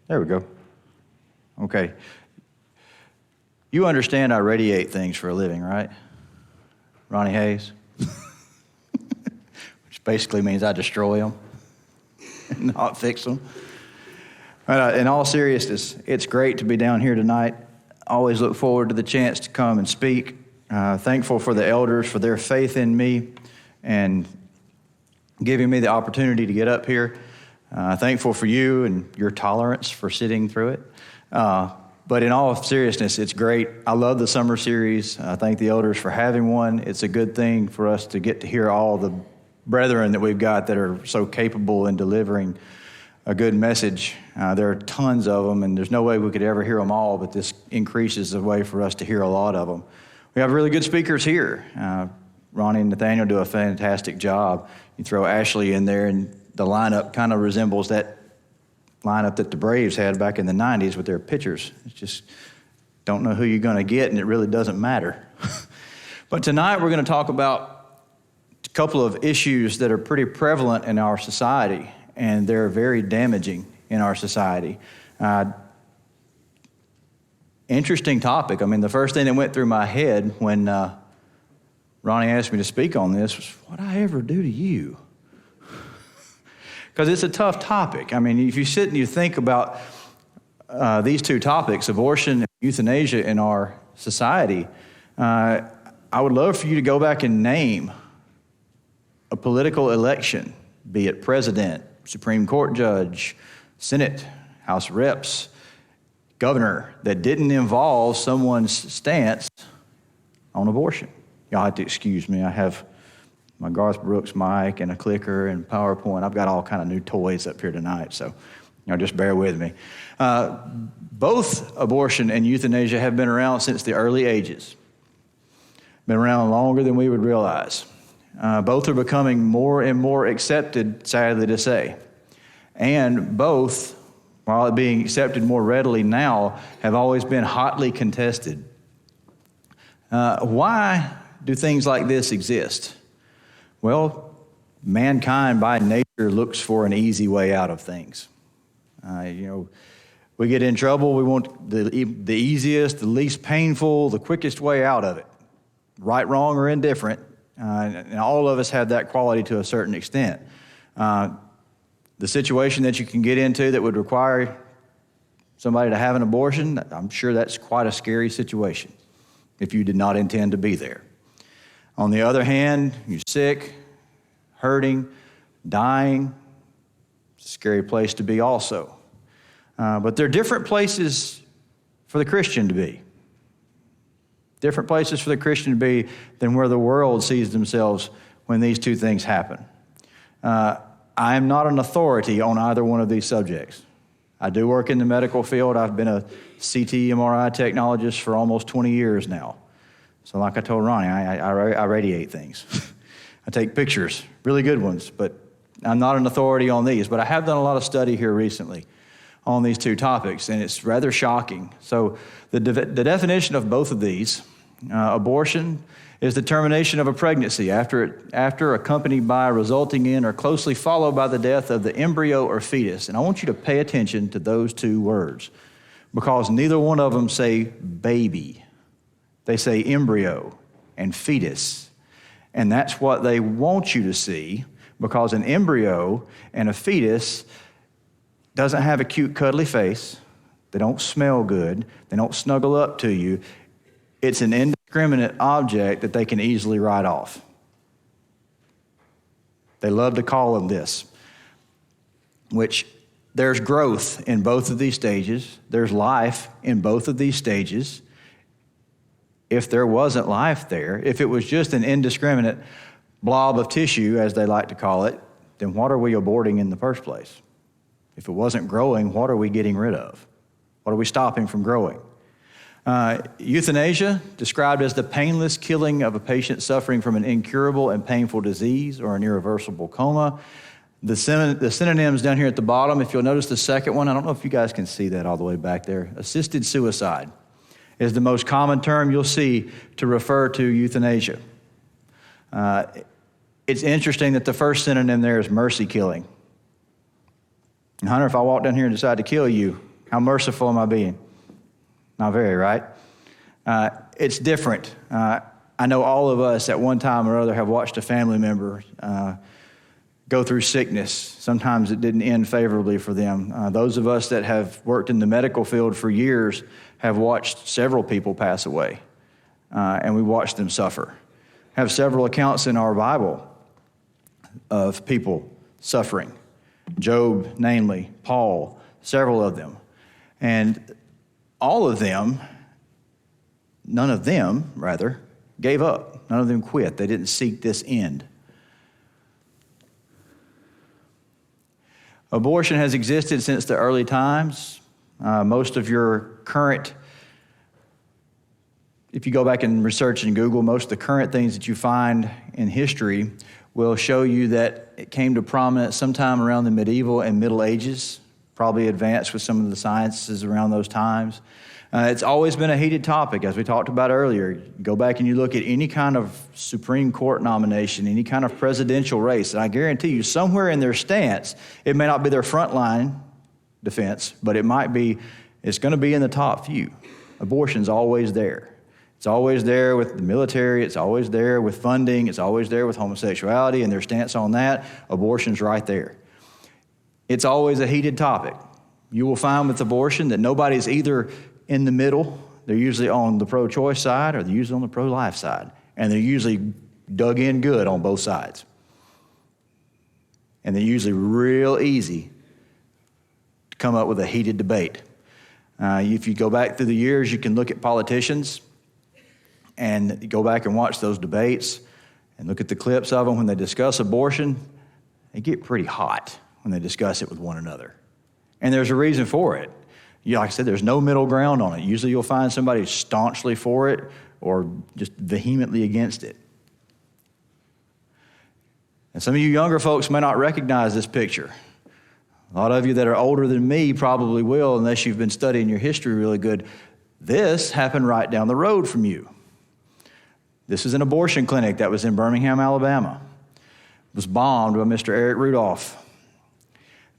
There we go. Okay. You understand I radiate things for a living, right? Ronnie Hayes? Which basically means I destroy them and not fix them. In all seriousness, it's great to be down here tonight. Always look forward to the chance to come and speak. Thankful for the elders, for their faith in me and giving me the opportunity to get up here. Thankful for you and your tolerance for sitting through it. But in all seriousness, it's great. I love the summer series. I thank the elders for having one. It's a good thing for us to get to hear all the brethren that we've got that are so capable in delivering a good message. There are tons of them, and there's no way we could ever hear them all, but this increases the way for us to hear a lot of them. We have really good speakers here. Ronnie and Nathaniel do a fantastic job. You throw Ashley in there, and the lineup kind of resembles that lineup that the Braves had back in the 90s with their pitchers. It's just don't know who you're going to get, and it really doesn't matter. But tonight we're going to talk about a couple of issues that are pretty prevalent in our society, and they're very damaging in our society. Interesting topic. I mean, the first thing that went through my head when Ronnie asked me to speak on this was, what'd I ever do to you? Because it's a tough topic. I mean, if you sit and you think about these two topics, abortion and euthanasia in our society, I would love for you to go back and name a political election, be it president, Supreme Court judge, Senate, House of Reps, governor, that didn't involve someone's stance on abortion. Y'all have to excuse me. I have my Garth Brooks mic and a clicker and PowerPoint. I've got all kind of new toys up here tonight, so just bear with me. Both abortion and euthanasia have been around since the early ages. Been around longer than we would realize. Both are becoming more and more accepted, sadly to say. And both, while being accepted more readily now, have always been hotly contested. Why do things like this exist? Well, mankind by nature looks for an easy way out of things. We get in trouble, we want the easiest, the least painful, the quickest way out of it. Right, wrong, or indifferent. And all of us have that quality to a certain extent. The situation that you can get into that would require somebody to have an abortion, I'm sure that's quite a scary situation if you did not intend to be there. On the other hand, you're sick, hurting, dying. It's a scary place to be also. But there are different places for the Christian to be. Different places for the Christian to be than where the world sees themselves when these two things happen. I am not an authority on either one of these subjects. I do work in the medical field. I've been a CT MRI technologist for almost 20 years now. So like I told Ronnie, I radiate things. I take pictures, really good ones, but I'm not an authority on these. But I have done a lot of study here recently on these two topics, and it's rather shocking. So the definition of both of these, abortion is the termination of a pregnancy after accompanied by, resulting in, or closely followed by the death of the embryo or fetus. And I want you to pay attention to those two words because neither one of them say baby. They say embryo and fetus. And that's what they want you to see because an embryo and a fetus doesn't have a cute, cuddly face. They don't smell good. They don't snuggle up to you. It's an indiscriminate object that they can easily write off. They love to call them this, which there's growth in both of these stages. There's life in both of these stages. If there wasn't life there, if it was just an indiscriminate blob of tissue, as they like to call it, then what are we aborting in the first place? If it wasn't growing, what are we getting rid of? What are we stopping from growing? Euthanasia, described as the painless killing of a patient suffering from an incurable and painful disease or an irreversible coma. The synonyms down here at the bottom, if you'll notice the second one, I don't know if you guys can see that all the way back there. Assisted suicide is the most common term you'll see to refer to euthanasia. It's interesting that the first synonym there is mercy killing. And Hunter, if I walk down here and decide to kill you, How merciful am I being? Not very, right? It's different. I know all of us at one time or other have watched a family member go through sickness. Sometimes it didn't end favorably for them. Those of us that have worked in the medical field for years have watched several people pass away, and we watched them suffer. Have several accounts in our Bible of people suffering. Job, namely, Paul, several of them. And all of them, none of them, rather, gave up. None of them quit. They didn't seek this end. Abortion has existed since the early times. Most of your current, if you go back and research in Google, most of the current things that you find in history will show you that it came to prominence sometime around the medieval and Middle Ages, probably advanced with some of the sciences around those times. It's always been a heated topic, as we talked about earlier. You go back and you look at any kind of Supreme Court nomination, any kind of presidential race, and I guarantee you somewhere in their stance, it may not be their frontline defense, but it's going to be in the top few. Abortion's always there. It's always there with the military. It's always there with funding. It's always there with homosexuality and their stance on that. Abortion's right there. It's always a heated topic. You will find with abortion that nobody's either in the middle. They're usually on the pro-choice side or they're usually on the pro-life side. And they're usually dug in good on both sides. And they're usually real easy to come up with a heated debate. If you go back through the years, you can look at politicians and go back and watch those debates and look at the clips of them when they discuss abortion. They get pretty hot when they discuss it with one another. And there's a reason for it. Like I said, there's no middle ground on it. Usually you'll find somebody staunchly for it or just vehemently against it. And some of you younger folks may not recognize this picture. A lot of you that are older than me probably will, unless you've been studying your history really good. This happened right down the road from you. This is an abortion clinic that was in Birmingham, Alabama. It was bombed by Mr. Eric Rudolph.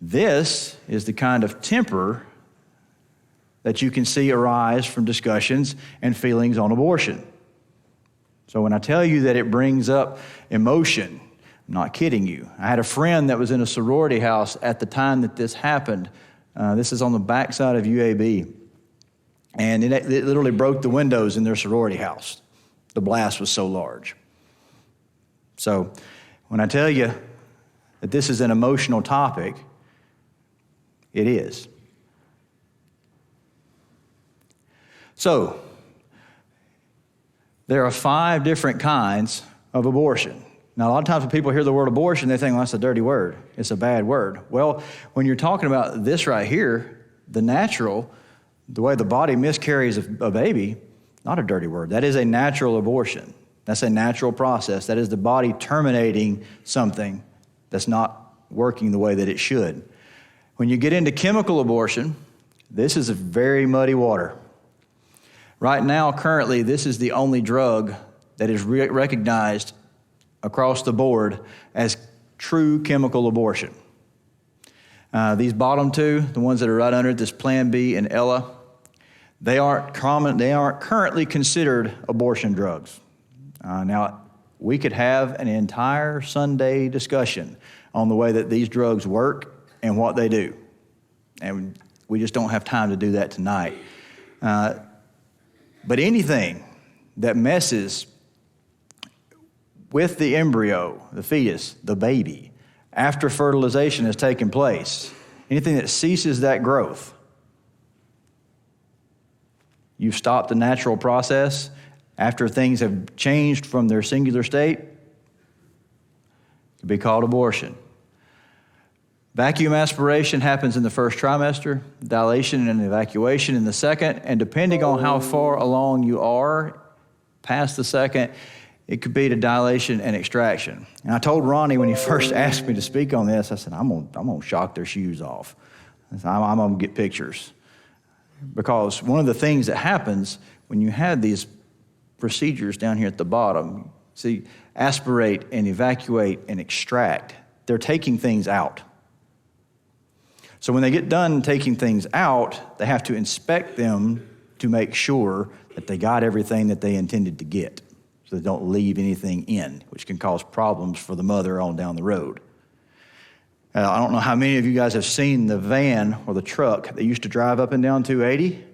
This is the kind of temper that you can see arise from discussions and feelings on abortion. So when I tell you that it brings up emotion, I'm not kidding you. I had a friend that was in a sorority house at the time that this happened. This is on the backside of UAB. And it literally broke the windows in their sorority house. The blast was so large. So when I tell you that this is an emotional topic, it is. So there are 5 different kinds of abortion. Now, a lot of times when people hear the word abortion, they think, well, that's a dirty word. It's a bad word. Well, when you're talking about this right here, the natural, the way the body miscarries a baby, not a dirty word. That is a natural abortion. That's a natural process. That is the body terminating something that's not working the way that it should. When you get into chemical abortion, this is a very muddy water. Right now, currently, this is the only drug that is recognized across the board as true chemical abortion. These bottom 2, the ones that are right under this Plan B and Ella, they aren't currently considered abortion drugs. Now, we could have an entire Sunday discussion on the way that these drugs work and what they do. And we just don't have time to do that tonight. But anything that messes with the embryo, the fetus, the baby, after fertilization has taken place, anything that ceases that growth, you've stopped the natural process after things have changed from their singular state, it could be called abortion. Vacuum aspiration happens in the first trimester, dilation and evacuation in the second, and depending on how far along you are past the second, it could be to dilation and extraction. And I told Ronnie when he first asked me to speak on this, I said, I'm gonna shock their shoes off. I'm gonna get pictures. Because one of the things that happens when you have these procedures down here at the bottom, see, aspirate and evacuate and extract, they're taking things out. So when they get done taking things out, they have to inspect them to make sure that they got everything that they intended to get, so they don't leave anything in, which can cause problems for the mother on down the road. I don't know how many of you guys have seen the van or the truck that used to drive up and down 280.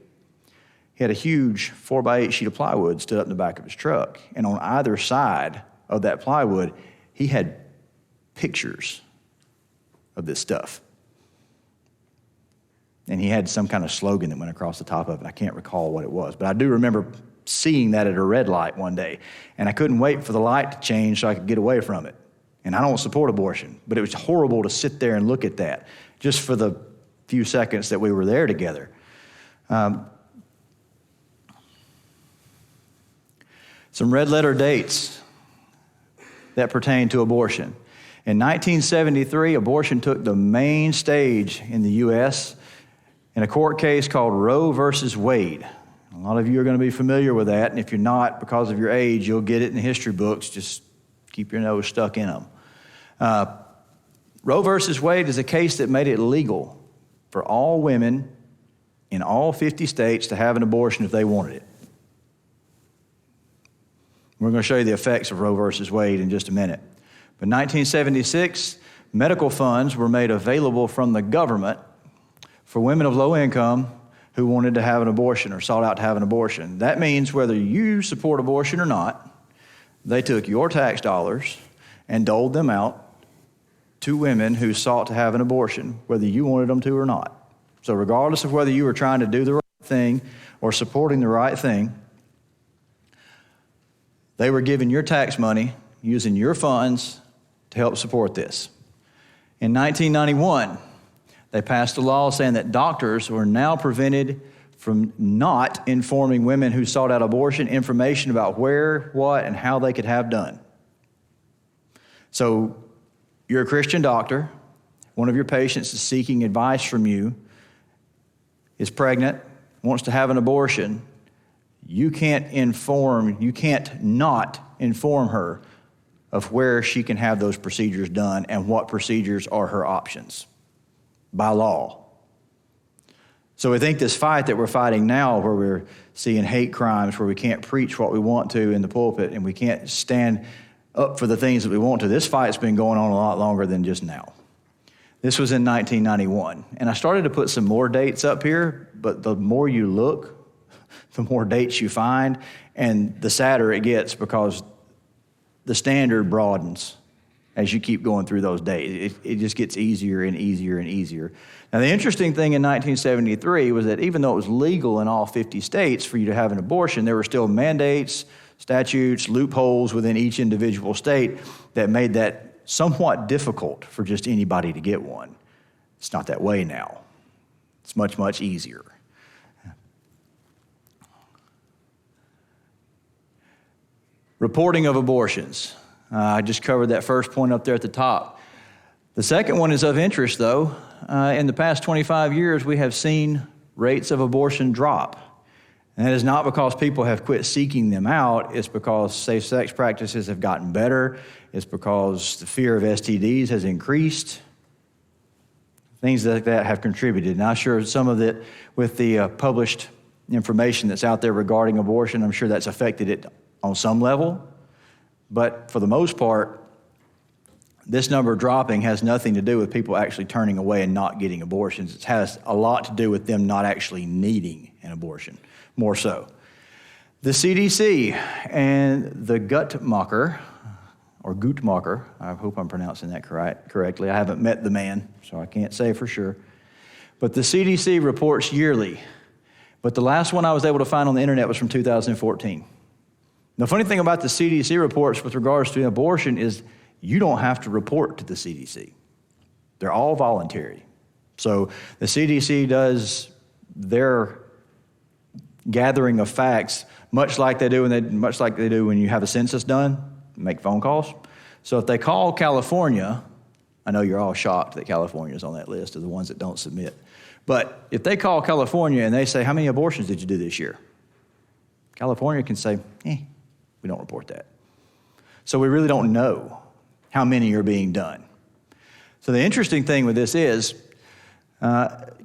He had a huge 4x8 sheet of plywood stood up in the back of his truck, and on either side of that plywood, he had pictures of this stuff. And he had some kind of slogan that went across the top of it. I can't recall what it was, but I do remember seeing that at a red light one day, and I couldn't wait for the light to change so I could get away from it. And I don't support abortion, but it was horrible to sit there and look at that just for the few seconds that we were there together. Some red letter dates that pertain to abortion. In 1973, abortion took the main stage in the U.S. in a court case called Roe versus Wade. A lot of you are going to be familiar with that, and if you're not, because of your age, you'll get it in the history books. Just keep your nose stuck in them. Roe versus Wade is a case that made it legal for all women in all 50 states to have an abortion if they wanted it. We're going to show you the effects of Roe versus Wade in just a minute. But in 1976, medical funds were made available from the government for women of low income who wanted to have an abortion or sought out to have an abortion. That means whether you support abortion or not, they took your tax dollars and doled them out to women who sought to have an abortion, whether you wanted them to or not. So regardless of whether you were trying to do the right thing or supporting the right thing, they were giving your tax money, using your funds to help support this. In 1991, they passed a law saying that doctors were now prevented from not informing women who sought out abortion information about where, what, and how they could have done. So you're a Christian doctor, one of your patients is seeking advice from you, is pregnant, wants to have an abortion. You can't not inform her of where she can have those procedures done and what procedures are her options by law. So we think this fight that we're fighting now, where we're seeing hate crimes, where we can't preach what we want to in the pulpit and we can't stand up for the things that we want to, this fight's been going on a lot longer than just now. This was in 1991. And I started to put some more dates up here, but the more you look, the more dates you find, and the sadder it gets because the standard broadens as you keep going through those days. It just gets easier and easier and easier. Now, the interesting thing in 1973 was that even though it was legal in all 50 states for you to have an abortion, there were still mandates, statutes, loopholes within each individual state that made that somewhat difficult for just anybody to get one. It's not that way now. It's much, much easier. Reporting of abortions. I just covered that first point up there at the top. The second one is of interest, though. In the past 25 years, we have seen rates of abortion drop. And that is not because people have quit seeking them out. It's because safe sex practices have gotten better. It's because the fear of STDs has increased. Things like that have contributed. And I'm sure some of it, with the published information that's out there regarding abortion, I'm sure that's affected it on some level. But for the most part, this number dropping has nothing to do with people actually turning away and not getting abortions. It has a lot to do with them not actually needing an abortion, more so. The CDC and the Guttmacher, or Guttmacher, I hope I'm pronouncing that correctly. I haven't met the man, so I can't say for sure. But the CDC reports yearly. But the last one I was able to find on the internet was from 2014. The funny thing about the CDC reports with regards to abortion is you don't have to report to the CDC. They're all voluntary. So the CDC does their gathering of facts much like they do when you have a census done, make phone calls. So if they call California, I know you're all shocked that California is on that list of the ones that don't submit. But if they call California and they say, how many abortions did you do this year? California can say, we don't report that. So we really don't know how many are being done. So the interesting thing with this is,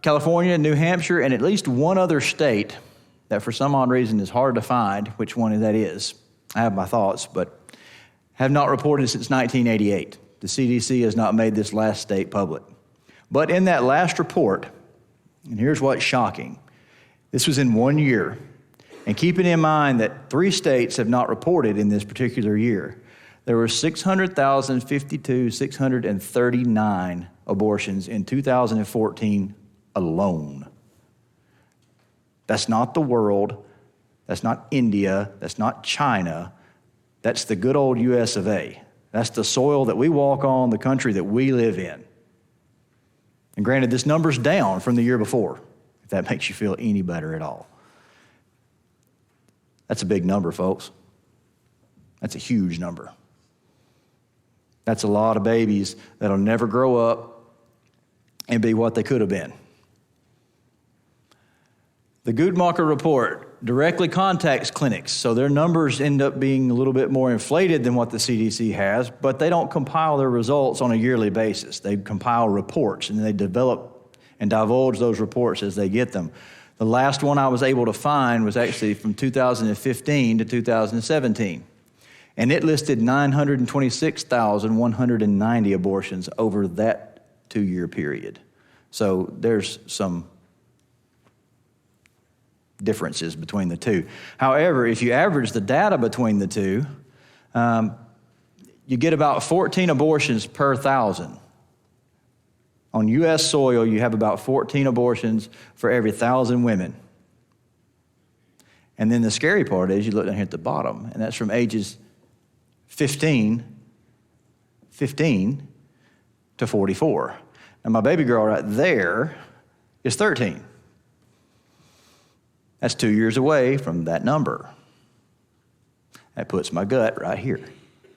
California, New Hampshire, and at least one other state that for some odd reason is hard to find which one that is. I have my thoughts, but have not reported since 1988. The CDC has not made this last state public. But in that last report, and here's what's shocking, this was in 1 year, and keeping in mind that 3 states have not reported in this particular year, there were 639 abortions in 2014 alone. That's not the world. That's not India. That's not China. That's the good old US of A. That's the soil that we walk on, the country that we live in. And granted, this number's down from the year before, if that makes you feel any better at all. That's a big number, folks. That's a huge number. That's a lot of babies that'll never grow up and be what they could have been. The Guttmacher report directly contacts clinics, so their numbers end up being a little bit more inflated than what the CDC has, but they don't compile their results on a yearly basis. They compile reports, and they develop and divulge those reports as they get them. The last one I was able to find was actually from 2015 to 2017. And it listed 926,190 abortions over that 2-year period. So there's some differences between the two. However, if you average the data between the two, you get about 14 abortions per 1,000. On U.S. soil, you have about 14 abortions for every 1,000 women. And then the scary part is you look down here at the bottom, and that's from ages 15 to 44. And my baby girl right there is 13. That's 2 years away from that number. That puts my gut right here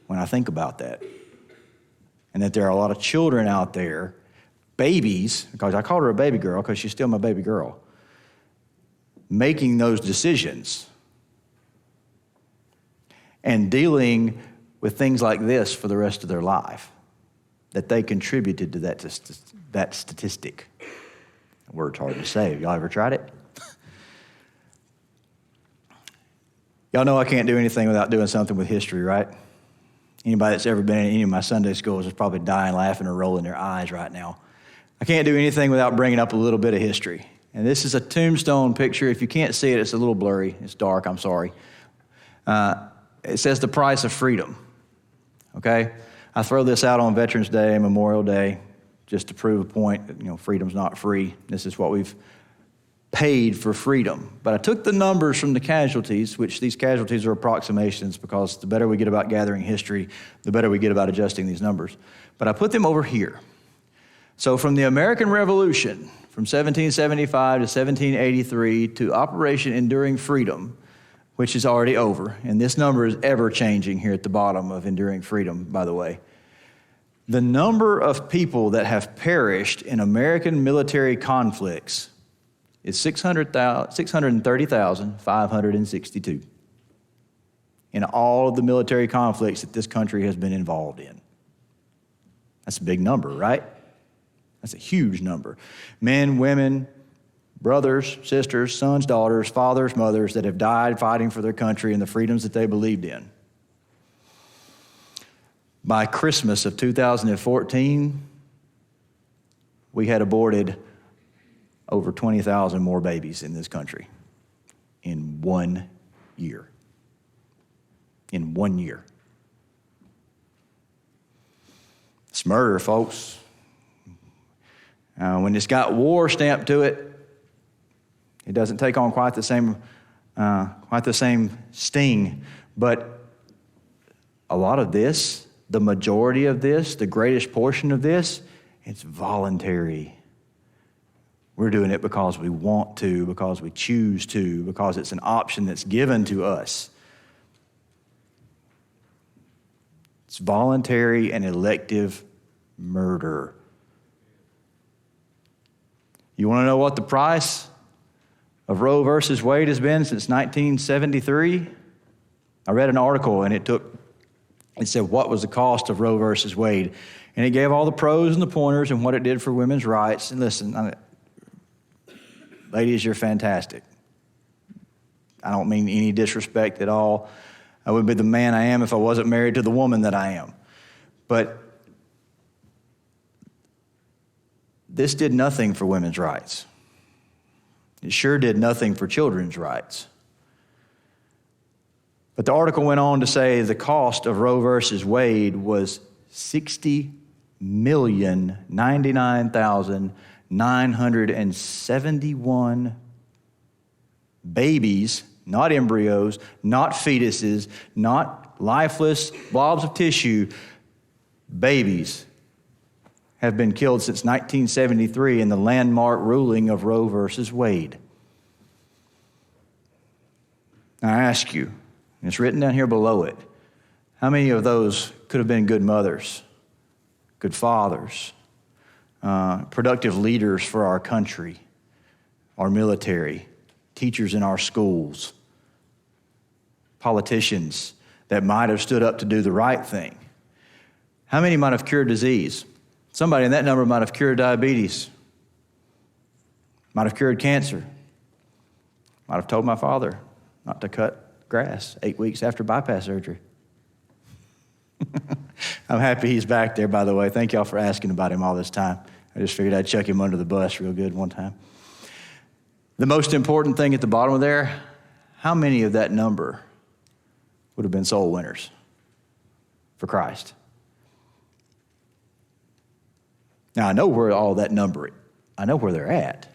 when I think about that. And that there are a lot of children out there, babies, because I called her a baby girl because she's still my baby girl, making those decisions and dealing with things like this for the rest of their life, that they contributed to that statistic. The word's hard to say. Y'all ever tried it? Y'all know I can't do anything without doing something with history, right? Anybody that's ever been in any of my Sunday schools is probably dying laughing or rolling their eyes right now. I can't do anything without bringing up a little bit of history. And this is a tombstone picture. If you can't see it, it's a little blurry. It's dark, I'm sorry. It says the price of freedom, okay? I throw this out on Veterans Day and Memorial Day just to prove a point that, freedom's not free. This is what we've paid for freedom. But I took the numbers from the casualties, which these casualties are approximations because the better we get about gathering history, the better we get about adjusting these numbers. But I put them over here. So from the American Revolution, from 1775 to 1783 to Operation Enduring Freedom, which is already over, and this number is ever changing here at the bottom of Enduring Freedom, by the way. The number of people that have perished in American military conflicts is 630,562 in all of the military conflicts that this country has been involved in. That's a big number, right? That's a huge number. Men, women, brothers, sisters, sons, daughters, fathers, mothers that have died fighting for their country and the freedoms that they believed in. By Christmas of 2014, we had aborted over 20,000 more babies in this country in 1 year. In 1 year. It's murder, folks. When it's got war stamped to it, it doesn't take on quite the same sting. But a lot of this, the majority of this, the greatest portion of this, it's voluntary. We're doing it because we want to, because we choose to, because it's an option that's given to us. It's voluntary and elective murder. You want to know what the price of Roe versus Wade has been since 1973? I read an article and it said what was the cost of Roe versus Wade. And it gave all the pros and the pointers and what it did for women's rights. And listen, Ladies, you're fantastic. I don't mean any disrespect at all. I wouldn't be the man I am if I wasn't married to the woman that I am. But this did nothing for women's rights. It sure did nothing for children's rights. But the article went on to say the cost of Roe versus Wade was $60,099,971 babies, not embryos, not fetuses, not lifeless blobs of tissue, babies have been killed since 1973 in the landmark ruling of Roe versus Wade. Now I ask you, and it's written down here below it, how many of those could have been good mothers, good fathers, productive leaders for our country, our military, teachers in our schools, politicians that might have stood up to do the right thing? How many might have cured disease? Somebody in that number might have cured diabetes, might have cured cancer, might have told my father not to cut grass 8 weeks after bypass surgery. I'm happy he's back there, by the way. Thank y'all for asking about him all this time. I just figured I'd chuck him under the bus real good one time. The most important thing at the bottom of there, how many of that number would have been soul winners for Christ? Now, I know where all that number, I know where they're at.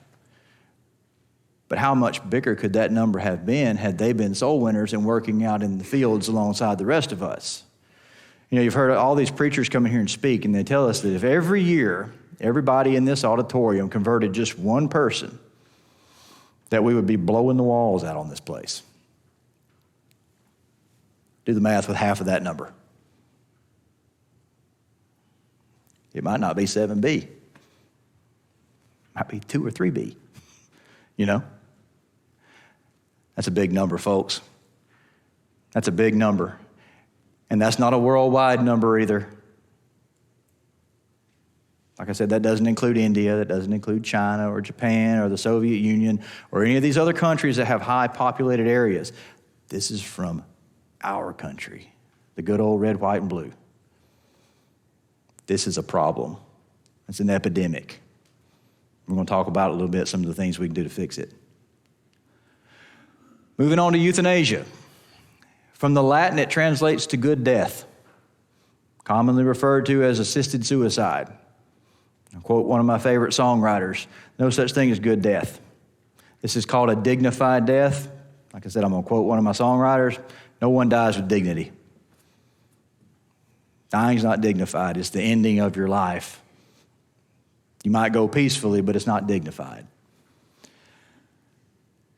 But how much bigger could that number have been had they been soul winners and working out in the fields alongside the rest of us? You know, you've heard all these preachers come in here and speak, and they tell us that if every year, everybody in this auditorium converted just one person, that we would be blowing the walls out on this place. Do the math with half of that number. It might not be 7B. It might be 2 or 3B. You know? That's a big number, folks. That's a big number. And that's not a worldwide number either. Like I said, that doesn't include India, that doesn't include China or Japan or the Soviet Union or any of these other countries that have high populated areas. This is from our country, the good old red, white, and blue. This is a problem. It's an epidemic. We're going to talk about it a little bit, some of the things we can do to fix it. Moving on to euthanasia. From the Latin, it translates to good death, commonly referred to as assisted suicide. I'll quote one of my favorite songwriters, no such thing as good death. This is called a dignified death. Like I said, I'm going to quote one of my songwriters, no one dies with dignity. Dying's not dignified. It's the ending of your life. You might go peacefully, but it's not dignified.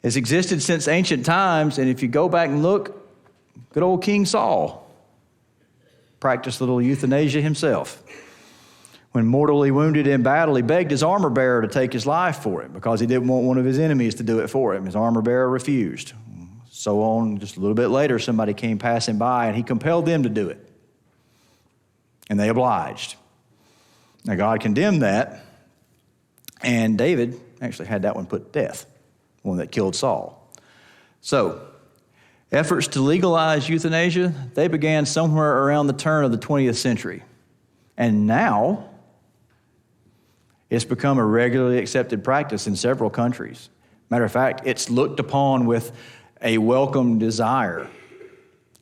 It's existed since ancient times, and if you go back and look, good old King Saul practiced a little euthanasia himself. When mortally wounded in battle, he begged his armor bearer to take his life for him because he didn't want one of his enemies to do it for him. His armor bearer refused. So on, just a little bit later, somebody came passing by, and he compelled them to do it. And they obliged. Now, God condemned that, and David actually had that one put to death, the one that killed Saul. So, efforts to legalize euthanasia, they began somewhere around the turn of the 20th century. And now, it's become a regularly accepted practice in several countries. Matter of fact, it's looked upon with a welcome desire.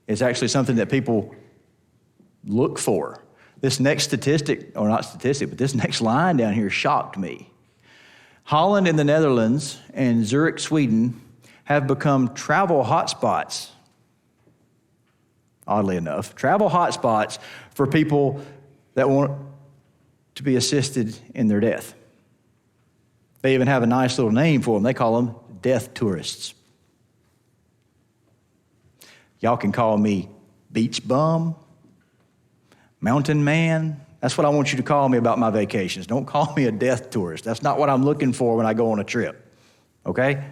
It's actually something that people look for. This next statistic, or not statistic, but this next line down here shocked me. Holland in the Netherlands and Zurich, Sweden have become travel hotspots, oddly enough, travel hotspots for people that want to be assisted in their death. They even have a nice little name for them. They call them death tourists. Y'all can call me beach bum, mountain man. That's what I want you to call me about my vacations. Don't call me a death tourist. That's not what I'm looking for when I go on a trip, okay?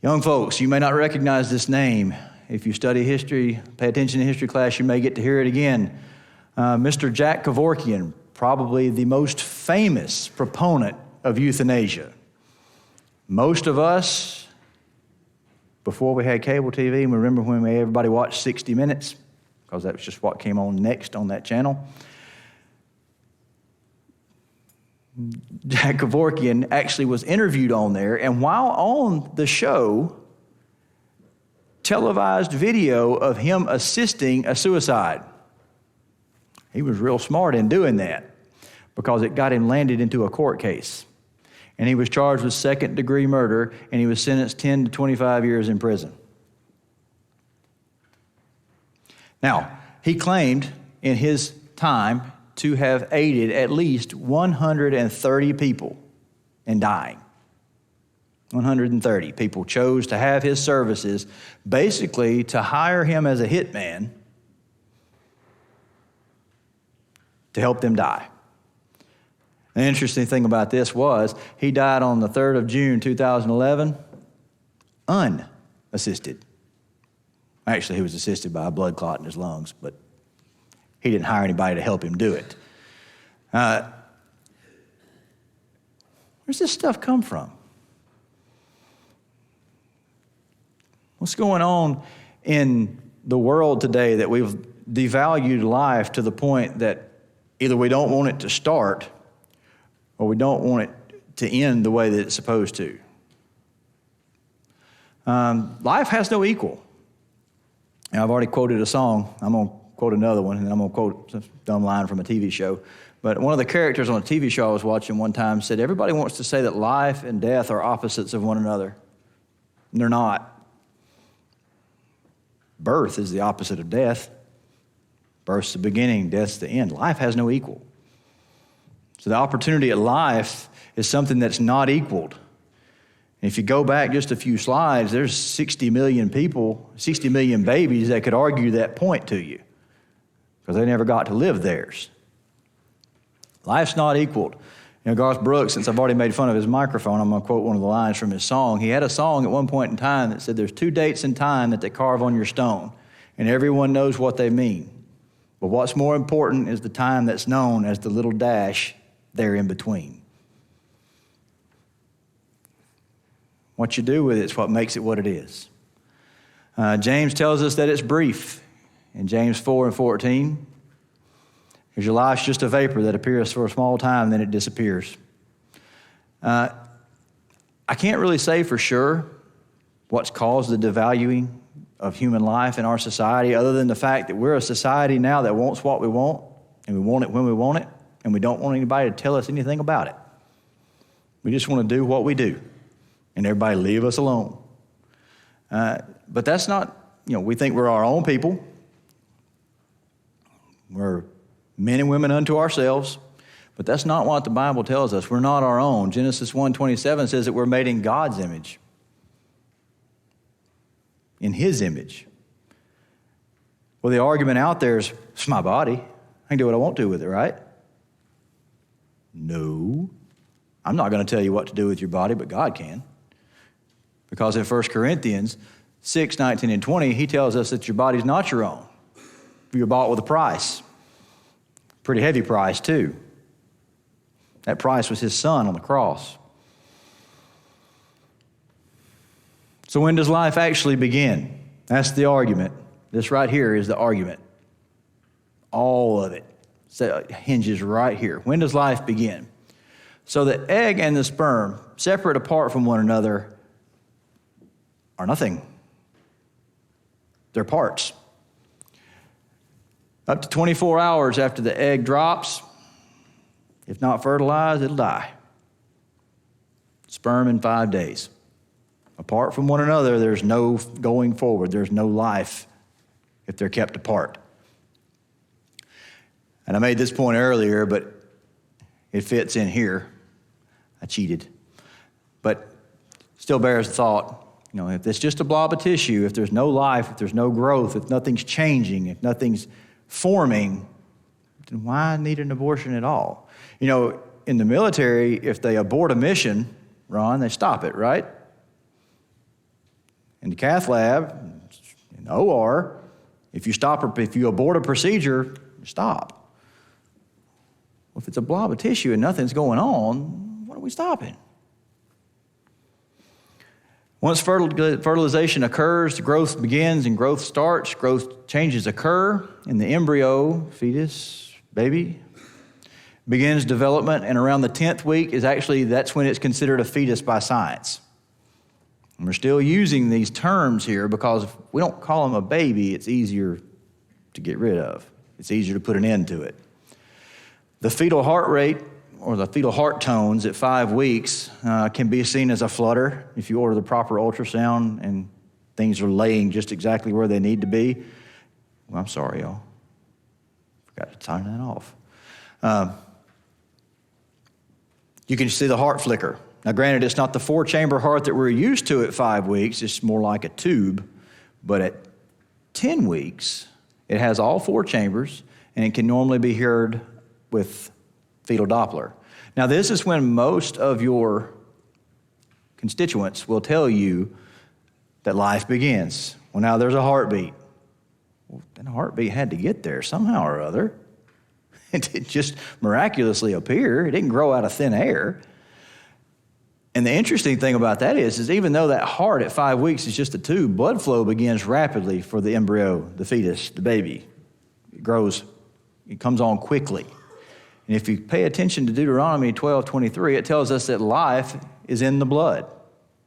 Young folks, you may not recognize this name. If you study history, pay attention to history class, you may get to hear it again. Mr. Jack Kevorkian, probably the most famous proponent of euthanasia. Most of us, before we had cable TV, and remember when everybody watched 60 Minutes, because that was just what came on next on that channel. Jack Kevorkian actually was interviewed on there, and while on the show, televised video of him assisting a suicide. He was real smart in doing that because it got him landed into a court case. And he was charged with second-degree murder, and he was sentenced 10 to 25 years in prison. Now, he claimed in his time to have aided at least 130 people in dying. 130 people chose to have his services, basically to hire him as a hitman to help them die. The interesting thing about this was he died on the 3rd of June, 2011, unassisted. Actually, he was assisted by a blood clot in his lungs, but he didn't hire anybody to help him do it. Where's this stuff come from? What's going on in the world today that we've devalued life to the point that either we don't want it to start or we don't want it to end the way that it's supposed to? Life has no equal. Now, I've already quoted a song. I'm going to quote another one, and then I'm going to quote a dumb line from a TV show. But one of the characters on a TV show I was watching one time said, everybody wants to say that life and death are opposites of one another. And they're not. Birth is the opposite of death. Birth's the beginning, death's the end. Life has no equal. So the opportunity at life is something that's not equaled. And if you go back just a few slides, there's 60 million people, 60 million babies that could argue that point to you because they never got to live theirs. Life's not equaled. You know, Garth Brooks, since I've already made fun of his microphone, I'm going to quote one of the lines from his song. He had a song at one point in time that said, there's 2 dates in time that they carve on your stone, and everyone knows what they mean. But what's more important is the time that's known as the little dash there in between. What you do with it is what makes it what it is. James tells us that it's brief. In James 4:14, because your life's just a vapor that appears for a small time, then it disappears. I can't really say for sure what's caused the devaluing of human life in our society, other than the fact that we're a society now that wants what we want, and we want it when we want it, and we don't want anybody to tell us anything about it. We just want to do what we do, and everybody leave us alone. But that's not, we think we're our own people. We're men and women unto ourselves, but that's not what the Bible tells us. We're not our own. Genesis 1:27 says that we're made in God's image, in His image. Well, the argument out there is, it's my body. I can do what I want to with it, right? No. I'm not going to tell you what to do with your body, but God can. Because in 1 Corinthians 6:19 and 20, he tells us that your body's not your own. You're bought with a price. Pretty heavy price, too. That price was His Son on the cross. So when does life actually begin? That's the argument. This right here is the argument. All of it hinges right here. When does life begin? So the egg and the sperm, separate apart from one another, are nothing. They're parts. Up to 24 hours after the egg drops, if not fertilized, it'll die. Sperm in 5 days. Apart from one another, there's no going forward. There's no life if they're kept apart. And I made this point earlier, but it fits in here. I cheated. But still bears the thought, if it's just a blob of tissue, if there's no life, if there's no growth, if nothing's changing, if nothing's forming, then why need an abortion at all? In the military, if they abort a mission, Ron, they stop it, right? In the cath lab, in the OR, if you abort a procedure, you stop. Well, if it's a blob of tissue and nothing's going on, What are we stopping? Once fertilization occurs, growth begins and growth starts. Growth changes occur in the embryo, fetus, baby. Begins development, and around the 10th week that's when it's considered a fetus by science. And we're still using these terms here because if we don't call them a baby, it's easier to get rid of. It's easier to put an end to it. The fetal heart rate, or the fetal heart tones at 5 weeks, can be seen as a flutter if you order the proper ultrasound and things are laying just exactly where they need to be. Well, I'm sorry, y'all. Forgot to turn that off. You can see the heart flicker. Now, granted, it's not the 4-chamber heart that we're used to at 5 weeks. It's more like a tube. But at 10 weeks, it has all 4 chambers, and it can normally be heard with fetal Doppler. Now, this is when most of your constituents will tell you that life begins. Well, now there's a heartbeat. Well, that heartbeat had to get there somehow or other. It didn't just miraculously appear. It didn't grow out of thin air. And the interesting thing about that is even though that heart at 5 weeks is just a tube, blood flow begins rapidly for the embryo, the fetus, the baby. It grows, it comes on quickly. And if you pay attention to Deuteronomy 12:23, it tells us that life is in the blood.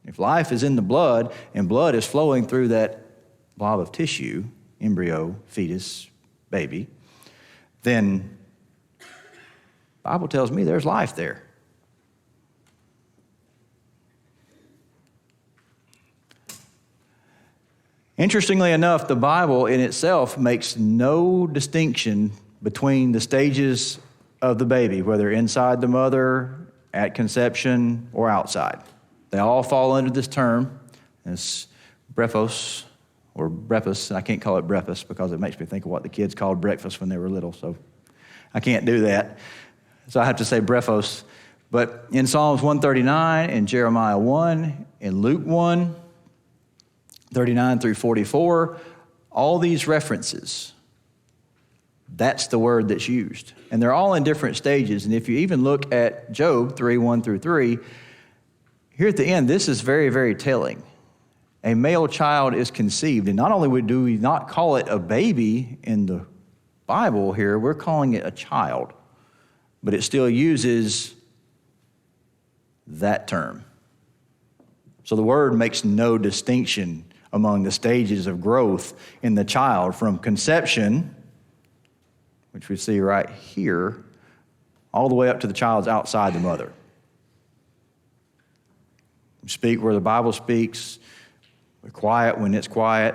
If life is in the blood and blood is flowing through that blob of tissue, embryo, fetus, baby, then the Bible tells me there's life there. Interestingly enough, the Bible in itself makes no distinction between the stages of the baby, whether inside the mother, at conception, or outside. They all fall under this term. It's brephos, or brephus. I can't call it brephus because it makes me think of what the kids called breakfast when they were little, so I can't do that. So I have to say brephos. But in Psalms 139, in Jeremiah 1, in Luke 1, 39 through 44, all these references, that's the word that's used. And they're all in different stages. And if you even look at Job 3:1 through 3, here at the end, this is very, very telling. A male child is conceived. And not only do we not call it a baby in the Bible here, we're calling it a child. But it still uses that term. So the word makes no distinction among the stages of growth in the child from conception, which we see right here, all the way up to the child's outside the mother. We speak where the Bible speaks. We're quiet when it's quiet.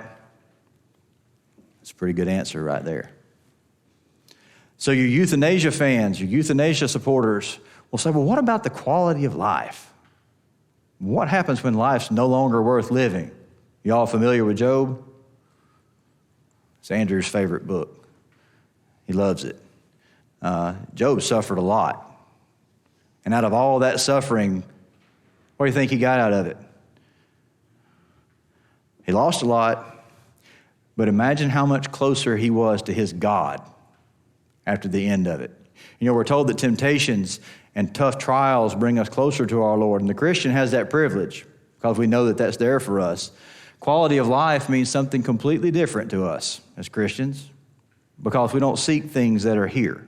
That's a pretty good answer right there. So your euthanasia fans, your euthanasia supporters will say, well, what about the quality of life? What happens when life's no longer worth living? You all familiar with Job? It's Andrew's favorite book. He loves it. Job suffered a lot. And out of all that suffering, what do you think he got out of it? He lost a lot, but imagine how much closer he was to his God after the end of it. You know, we're told that temptations and tough trials bring us closer to our Lord, and the Christian has that privilege because we know that that's there for us. Quality of life means something completely different to us as Christians because we don't seek things that are here.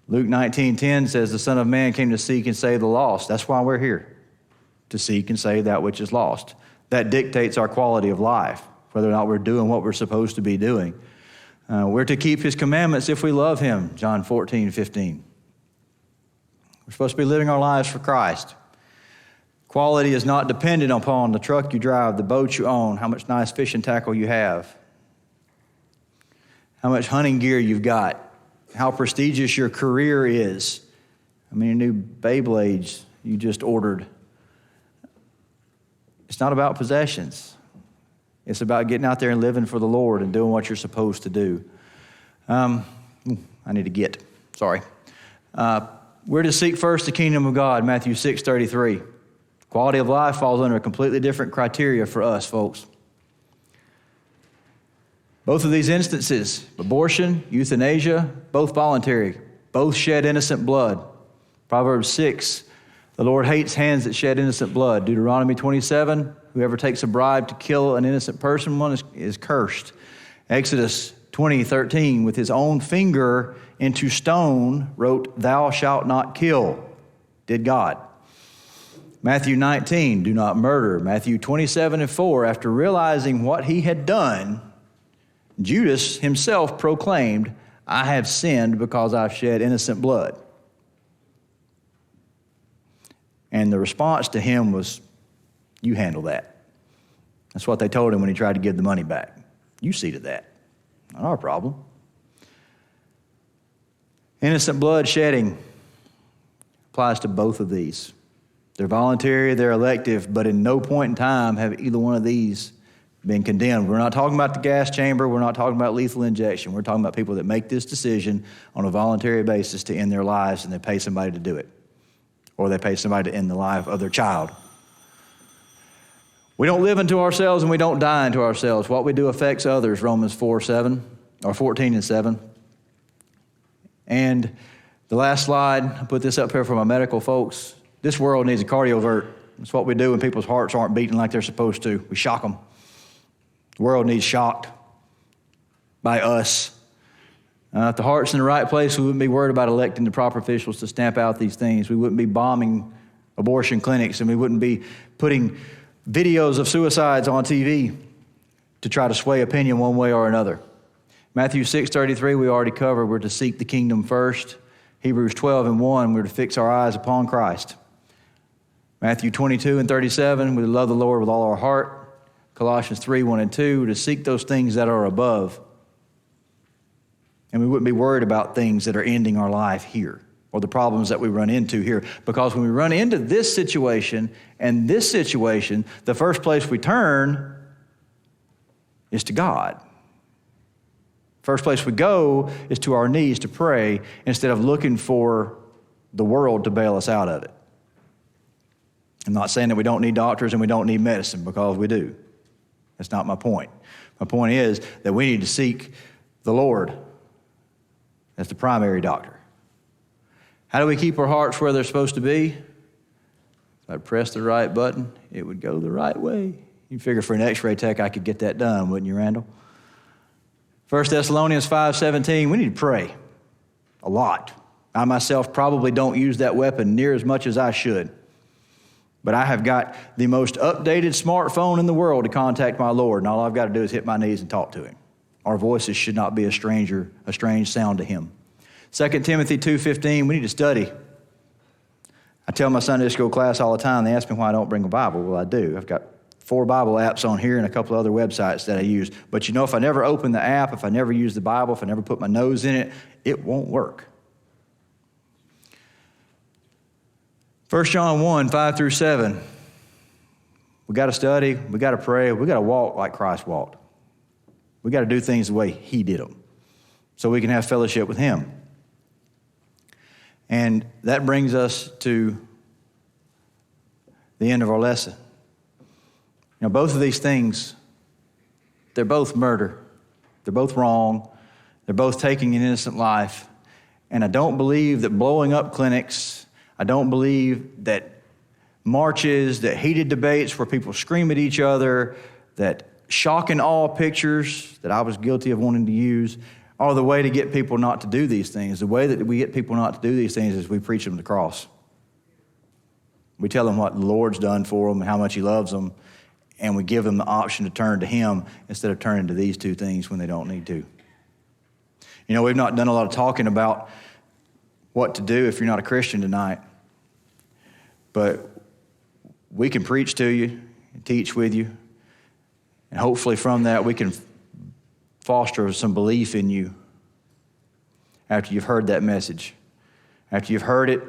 Luke 19:10 says the Son of Man came to seek and save the lost. That's why we're here, to seek and save that which is lost. That dictates our quality of life, whether or not we're doing what we're supposed to be doing. We're to keep his commandments if we love him, John 14:15. We're supposed to be living our lives for Christ. Quality is not dependent upon the truck you drive, the boat you own, how much nice fishing tackle you have, how much hunting gear you've got, how prestigious your career is, how many new Beyblades you just ordered. It's not about possessions. It's about getting out there and living for the Lord and doing what you're supposed to do. I need to get, sorry. We're to seek first the kingdom of God, Matthew 6:33. Quality of life falls under a completely different criteria for us, folks. Both of these instances, abortion, euthanasia, both voluntary, both shed innocent blood. Proverbs 6, the Lord hates hands that shed innocent blood. Deuteronomy 27, whoever takes a bribe to kill an innocent person is cursed. Exodus 20:13, with his own finger into stone wrote, "Thou shalt not kill," did God. Matthew 19, do not murder. Matthew 27:4, after realizing what he had done, Judas himself proclaimed, "I have sinned because I've shed innocent blood." And the response to him was, "You handle that." That's what they told him when he tried to give the money back. "You see to that. Not our problem." Innocent blood shedding applies to both of these. They're voluntary, they're elective, but in no point in time have either one of these been condemned. We're not talking about the gas chamber. We're not talking about lethal injection. We're talking about people that make this decision on a voluntary basis to end their lives, and they pay somebody to do it, or they pay somebody to end the life of their child. We don't live unto ourselves and we don't die unto ourselves. What we do affects others, Romans 4:7, or 14:7. And the last slide, I put this up here for my medical folks. This world needs a cardiovert. That's what we do when people's hearts aren't beating like they're supposed to. We shock them. The world needs shocked by us. If the heart's in the right place, we wouldn't be worried about electing the proper officials to stamp out these things. We wouldn't be bombing abortion clinics, and we wouldn't be putting videos of suicides on TV to try to sway opinion one way or another. Matthew 6:33, we already covered. We're to seek the kingdom first. Hebrews 12:1, we're to fix our eyes upon Christ. Matthew 22:37, we love the Lord with all our heart. Colossians 3:1-2, we're to seek those things that are above. And we wouldn't be worried about things that are ending our life here, or the problems that we run into here. Because when we run into this situation and this situation, the first place we turn is to God. First place we go is to our knees to pray instead of looking for the world to bail us out of it. I'm not saying that we don't need doctors and we don't need medicine, because we do. That's not my point. My point is that we need to seek the Lord as the primary doctor. How do we keep our hearts where they're supposed to be? If I press the right button, it would go the right way. You figure for an x-ray tech I could get that done, wouldn't you, Randall? 1 Thessalonians 5:17, we need to pray a lot. I myself probably don't use that weapon near as much as I should. But I have got the most updated smartphone in the world to contact my Lord, and all I've got to do is hit my knees and talk to him. Our voices should not be a strange sound to him. 2 Timothy 2:15, we need to study. I tell my Sunday school class all the time, they ask me why I don't bring a Bible. Well, I do. I've got 4 Bible apps on here and a couple of other websites that I use. But you know, if I never open the app, if I never use the Bible, if I never put my nose in it, it won't work. 1 John 1:5-7. We got to study, we got to pray, we got to walk like Christ walked. We got to do things the way he did them so we can have fellowship with him. And that brings us to the end of our lesson. Now, both of these things, they're both murder. They're both wrong. They're both taking an innocent life. And I don't believe that blowing up clinics, I don't believe that marches, that heated debates where people scream at each other, that shock and awe pictures that I was guilty of wanting to use are the way to get people not to do these things. The way that we get people not to do these things is we preach them the cross. We tell them what the Lord's done for them and how much he loves them, and we give them the option to turn to him instead of turning to these two things when they don't need to. You know, we've not done a lot of talking about what to do if you're not a Christian tonight, but we can preach to you and teach with you, and hopefully from that we can foster some belief in you after you've heard that message. After you've heard it,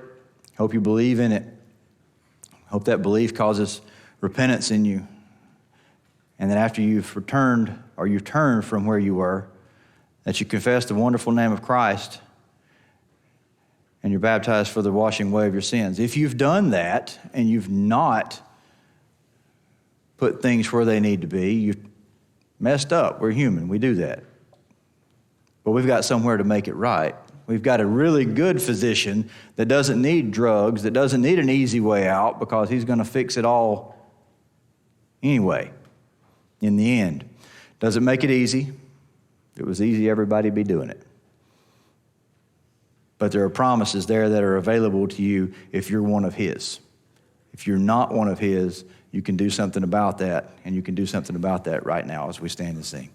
hope you believe in it. Hope that belief causes repentance in you. And that after you've returned or you've turned from where you were, that you confess the wonderful name of Christ and you're baptized for the washing away of your sins. If you've done that and you've not put things where they need to be, you've messed up. We're human. We do that. But we've got somewhere to make it right. We've got a really good physician that doesn't need drugs, that doesn't need an easy way out, because he's going to fix it all anyway, in the end. Does it make it easy? If it was easy, everybody'd be doing it. But there are promises there that are available to you if you're one of his. If you're not one of his, you can do something about that, and you can do something about that right now as we stand and sing.